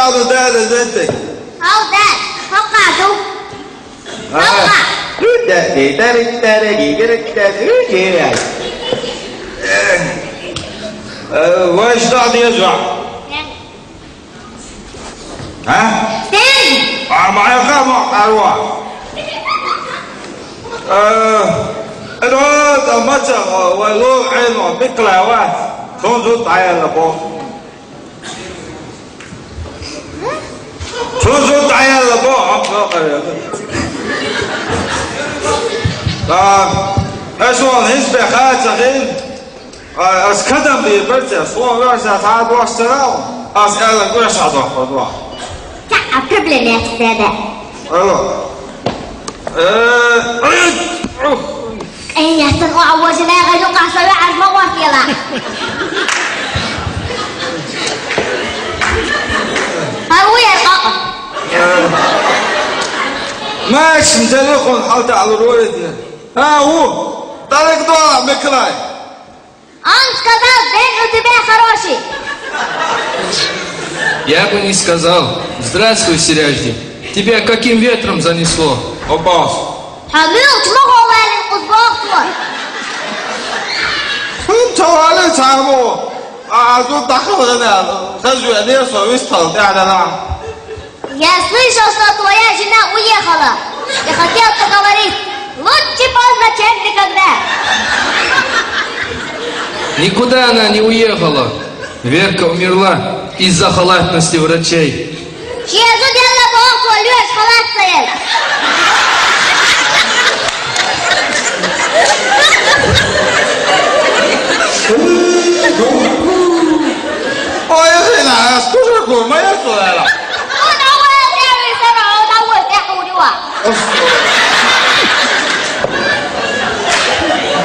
قاعدوا ده زيتك هاو ده هاو قاعدوا هاو وايش قاعد يرجع؟ ها؟ استنى معايا خامع أروح الواد أمتى ولو عينه بكلاوات تنزل تعال لبوه تنزل تعال لبوه أشوان هزبي خالد سخين أسكدم بيبرتي أصوان ورسة تعاد واشتراو أسألك ويش عدوح بدوح تعب problem efter det. أين يستطيع أول شيء لا يجوز قحصة يعرف ما وصل هو يرقق ماشي مجلخون حالته على الولد ها هو طريق دورة مكراي Он сказал, день у тебя хороший. Я бы не сказал. Здравствуй, Сережди. Тебя каким ветром занесло? Опас. حملت مغول الأسبوع. توالي تعبوا عزوز دخل هنا خرجوا أنير سويستر تعالى Я слышал, что твоя жена уехала. Я хотел поговорить. Лучше поздно, чем никогда. Никуда она не уехала. Верка умерла из-за халатности врачей. Чья делала богу, лёж халатная. Ой, Рина, скажи, какой моя туда?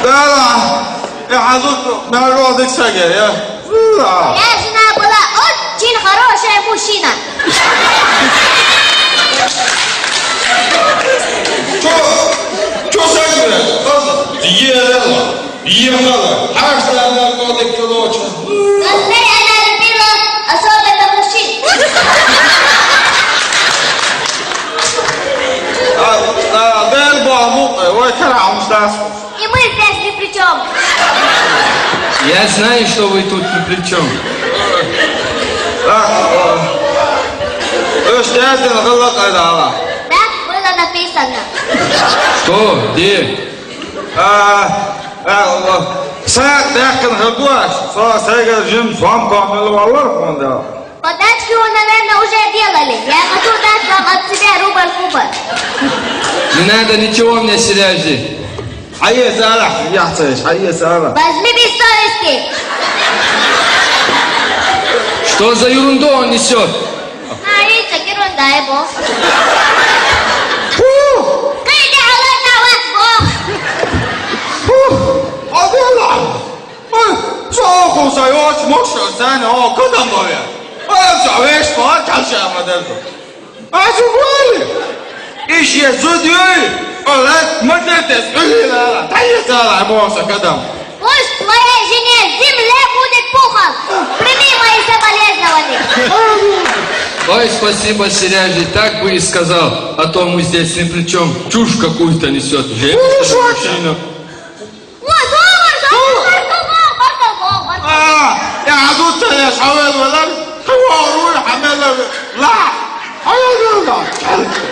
لا يا حضرتك ما راضيك سجل يا يا жена была очень хорошая мужчина. شو سجل ела حاجة أنا راضيك تلوش Казней она любила особенно мужчин. ده البعموق وكان عم مستعصم И мы здесь ни при чем. Я знаю, что вы тут ни при чем. ايش تأذن غلق هذا Так было написано. Что? Где? ساعة لكن هدوش ساعة جيم صام كامل والله كوندا Подачки вы, наверное, уже делали. Я хочу дать вам от себя рубль-кубр. Не надо ничего мне, Сережди. حي سالح يحتاج حي سالح Возьми без совести. Что за ерунду он несет? Смотрите, ерунда его. Кайди аллах вас Бог. أضيع شوفوا سيوش مش ثاني هو كده ضايع أرجع ويش ما أرجعش يا مدرسة أشوفوا إيش يا زودي قلت ما تسألي لا تعيش على موسى كده Пусть твоей жене земля будет пухом. Прими мои соболезнования. Ой, спасибо, Сережди, так бы и сказал. А то мы здесь ни при чем. Чушь какую-то несет. Женщина. يا عدوت يا شوال ولا هو روح عمال لا حيا